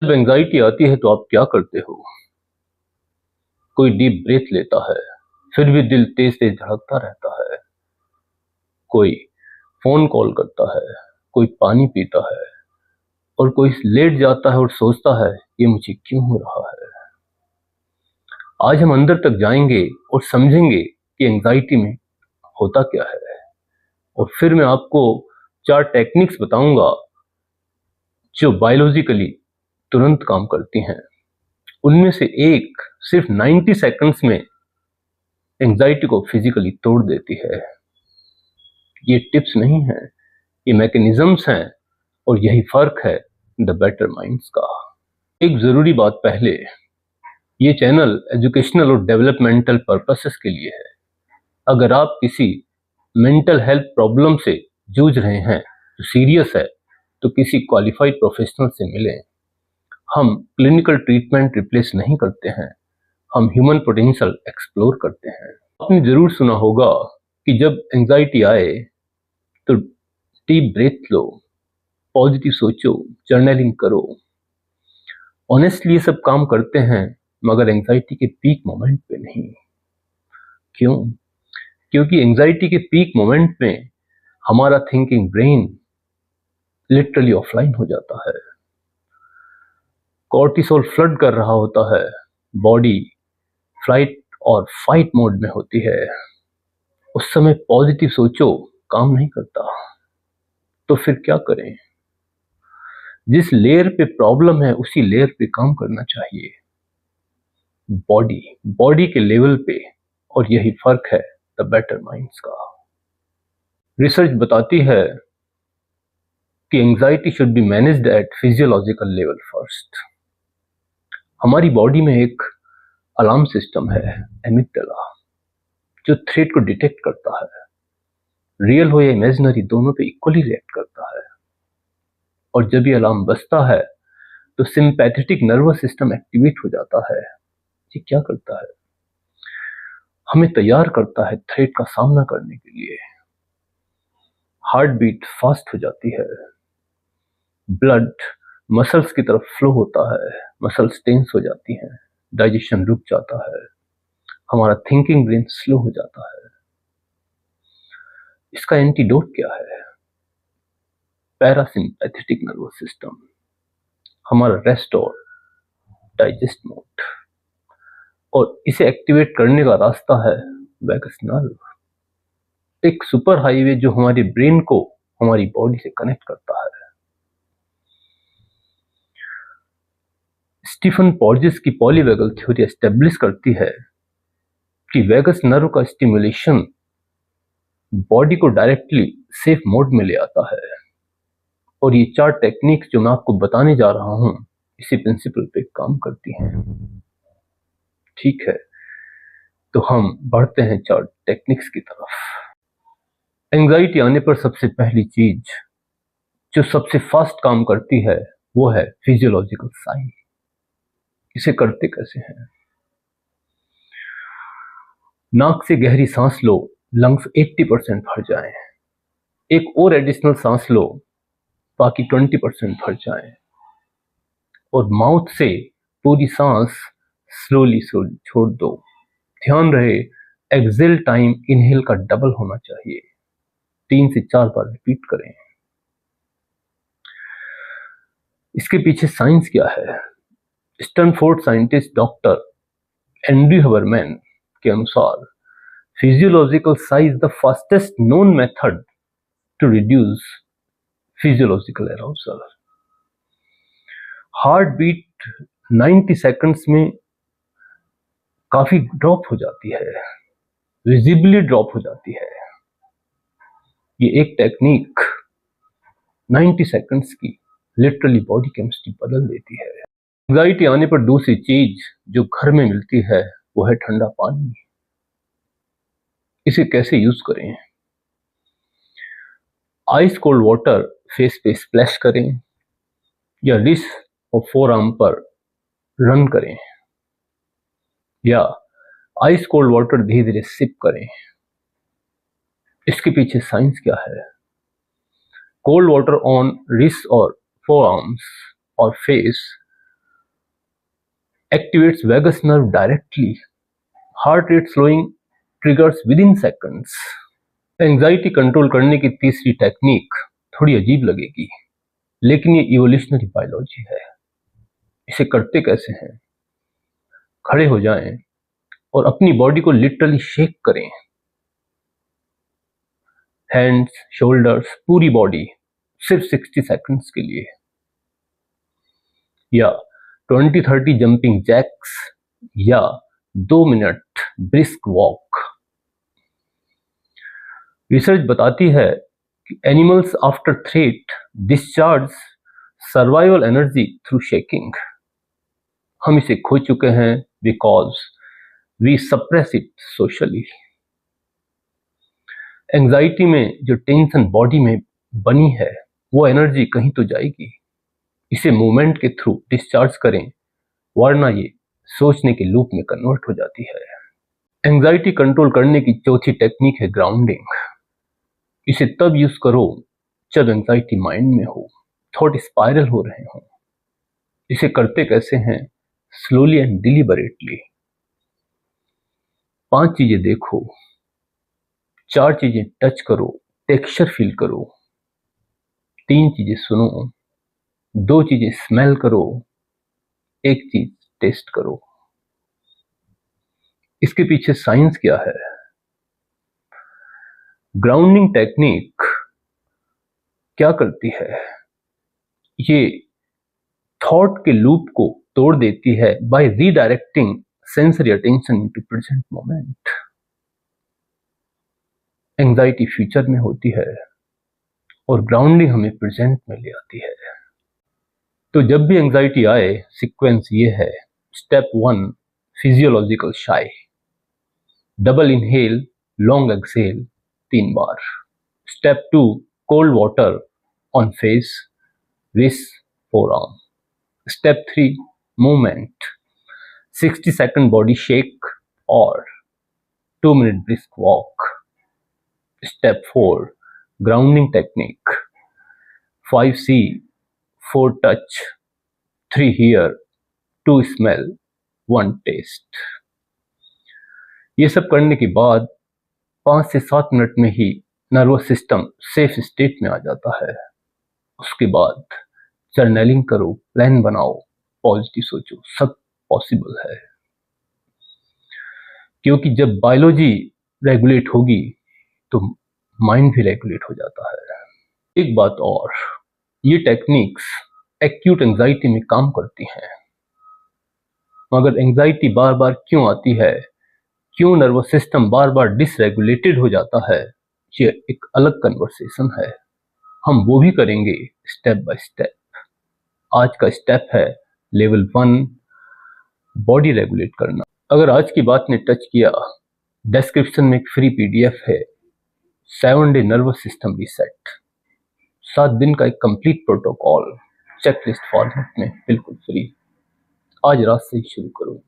जब एंजाइटी आती है तो आप क्या करते हो? कोई डीप ब्रेथ लेता है, फिर भी दिल तेज तेज धड़कता रहता है। कोई फोन कॉल करता है, कोई पानी पीता है और कोई लेट जाता है और सोचता है ये मुझे क्यों हो रहा है। आज हम अंदर तक जाएंगे और समझेंगे कि एंजाइटी में होता क्या है, और फिर मैं आपको 4 टेक्निक्स बताऊंगा जो बायोलॉजिकली तुरंत काम करती हैं। उनमें से एक सिर्फ 90 सेकंड्स में एंजाइटी को फिजिकली तोड़ देती है। ये टिप्स नहीं है, ये मैकेनिज्म्स हैं, और यही फर्क है द बेटर माइंड्स का। एक जरूरी बात पहले, ये चैनल एजुकेशनल और डेवलपमेंटल पर्पसेस के लिए है। अगर आप किसी मेंटल हेल्थ प्रॉब्लम से जूझ रहे हैं जो सीरियस है, तो किसी क्वालिफाइड प्रोफेशनल से मिलें। हम क्लिनिकल ट्रीटमेंट रिप्लेस नहीं करते हैं, हम ह्यूमन पोटेंशियल एक्सप्लोर करते हैं। आपने जरूर सुना होगा कि जब एंजाइटी आए तो डीप ब्रेथ लो, पॉजिटिव सोचो, जर्नलिंग करो। ऑनेस्टली ये सब काम करते हैं, मगर एंजाइटी के पीक मोमेंट पे नहीं। क्यों? क्योंकि एंजाइटी के पीक मोमेंट में हमारा थिंकिंग ब्रेन लिटरली ऑफलाइन हो जाता है। कॉर्टिसोल फ्लड कर रहा होता है, बॉडी फ्लाइट और फाइट मोड में होती है। उस समय पॉजिटिव सोचो काम नहीं करता। तो फिर क्या करें? जिस लेयर पे प्रॉब्लम है उसी लेयर पे काम करना चाहिए, बॉडी के लेवल पे। और यही फर्क है द बेटर माइंड्स का। रिसर्च बताती है कि anxiety should be managed at physiological level first. हमारी बॉडी में एक अलार्म सिस्टम है, एमिग्डाला, जो थ्रेट को डिटेक्ट करता है। रियल हो या इमेजिनरी, दोनों पे इक्वली रिएक्ट करता है। और जब ये अलार्म बजता है तो सिंपैथेटिक नर्वस सिस्टम एक्टिवेट हो जाता है। ये क्या करता है? हमें तैयार करता है थ्रेट का सामना करने के लिए। हार्ट बीट फास्ट हो जाती है, ब्लड मसल्स की तरफ फ्लो होता है, मसल्स टेंस हो जाती हैं, डाइजेशन रुक जाता है, हमारा थिंकिंग ब्रेन स्लो हो जाता है। इसका एंटीडोट क्या है? पैरासिम्पैथेटिक नर्वस सिस्टम, हमारा रेस्ट और डाइजेस्ट मोड। और इसे एक्टिवेट करने का रास्ता है वैगस नर्व, एक सुपर हाईवे जो हमारे ब्रेन को हमारी बॉडी से कनेक्ट करता है। स्टीफन पॉर्जेस की पॉलीवैगल थ्योरी एस्टेब्लिश करती है कि वैगस नर्व का स्टिमुलेशन बॉडी को डायरेक्टली सेफ मोड में ले आता है। और ये 4 टेक्निक्स जो मैं आपको बताने जा रहा हूं, इसी प्रिंसिपल पे काम करती हैं। ठीक है, तो हम बढ़ते हैं 4 टेक्निक्स की तरफ। एंजाइटी आने पर सबसे पहली चीज जो सबसे फास्ट काम करती है वो है फिजियोलॉजिकल साइन। इसे करते कैसे हैं? नाक से गहरी सांस लो, लंग्स 80% भर जाएं। एक और एडिशनल सांस लो, बाकी 20% भर जाएं। और माउथ से पूरी सांस स्लोली स्लोली छोड़ दो। ध्यान रहे एक्सेल टाइम इनहेल का डबल होना चाहिए। 3 से 4 बार रिपीट करें। इसके पीछे साइंस क्या है? Stanford scientist doctor Andrew Huberman के अनुसार physiological sigh is the fastest known method to reduce physiological arousal. Heart beat 90 seconds में काफी ड्रॉप हो जाती है, विजिबली ड्रॉप हो जाती है। ये एक टेक्निक 90 सेकंड्स की लिटरली बॉडी केमिस्ट्री बदल देती है। एंजाइटी आने पर दूसरी चीज जो घर में मिलती है वो है ठंडा पानी। इसे कैसे यूज करें? आइस कोल्ड वाटर फेस पे स्प्लैश करें या रिस्ट और फोर आर्म पर रन करें, या आइस कोल्ड वाटर धीरे धीरे सिप करें। इसके पीछे साइंस क्या है? कोल्ड वाटर ऑन रिस्ट और फोर आर्म्स और face activates vagus nerve directly. Heart rate slowing triggers within seconds. Anxiety control करने की तीसरी टेक्निक थोड़ी अजीब लगेगी, लेकिन ये इवोल्यूशनरी बायोलॉजी है। इसे करते कैसे हैं? खड़े हो जाएं और अपनी बॉडी को लिटरली शेक करें। हैंड्स, शोल्डर्स, पूरी बॉडी, सिर्फ 60 सेकंड्स के लिए। या 20-30 जंपिंग जैक्स, या 2 मिनट ब्रिस्क वॉक। रिसर्च बताती है कि animals after threat discharge survival energy through shaking. हम इसे खो चुके हैं because we suppress it socially. Anxiety में जो टेंशन बॉडी में बनी है वो एनर्जी कहीं तो जाएगी। इसे मूवमेंट के थ्रू डिस्चार्ज करें, वरना ये सोचने के लूप में कन्वर्ट हो जाती है। एंजाइटी कंट्रोल करने की चौथी टेक्निक है ग्राउंडिंग। इसे तब यूज करो जब एंजाइटी माइंड में हो, थॉट स्पाइरल हो रहे हो। इसे करते कैसे हैं? Slowly and deliberately. 5 चीजें देखो, 4 चीजें टच करो, टेक्सचर फील करो, 3 चीजें सुनो, 2 चीजें स्मेल करो, 1 चीज टेस्ट करो। इसके पीछे साइंस क्या है? ग्राउंडिंग टेक्निक क्या करती है? ये थॉट के लूप को तोड़ देती है by redirecting sensory attention into present moment. Anxiety future में होती है और ग्राउंडिंग हमें प्रेजेंट में ले आती है। तो जब भी एंजाइटी आए, सीक्वेंस ये है। स्टेप 1 फिजियोलॉजिकल शाई। Double inhale, long exhale 3 bar. Step 2 cold water on face, wrist, forearm. Step 3 movement, 60 second body shake और 2 minute brisk walk. Step 4 grounding technique, 5 see, 4 touch, 3 hear, 2 smell, 1 taste। ये सब करने के बाद 5 से 7 मिनट में ही nervous system safe state में आ जाता है। उसके बाद जर्नलिंग करो, प्लान बनाओ, पॉजिटिव सोचो, सब पॉसिबल है। क्योंकि जब बायोलॉजी रेगुलेट होगी तो माइंड भी रेगुलेट हो जाता है। एक बात और, ये टेक्निक्स एक्यूट एंजाइटी में काम करती हैं। मगर एंजाइटी बार बार क्यों आती है, क्यों नर्वस सिस्टम बार बार डिसरेगुलेटेड हो जाता है, ये एक अलग कन्वर्सेशन है। हम वो भी करेंगे स्टेप बाय स्टेप। आज का स्टेप है लेवल 1, बॉडी रेगुलेट करना। अगर आज की बात ने टच किया, डिस्क्रिप्शन में एक फ्री पीडीएफ है, 7 डे नर्वस सिस्टम रीसेट। 7 दिन का एक कंप्लीट प्रोटोकॉल चेकलिस्ट फॉर्मेट में, बिल्कुल फ्री। आज रात से ही शुरू करो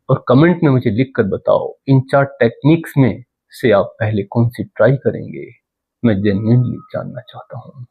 और कमेंट में मुझे लिखकर बताओ इन 4 टेक्निक्स में से आप पहले कौन सी ट्राई करेंगे। मैं जेन्युइनली जानना चाहता हूँ।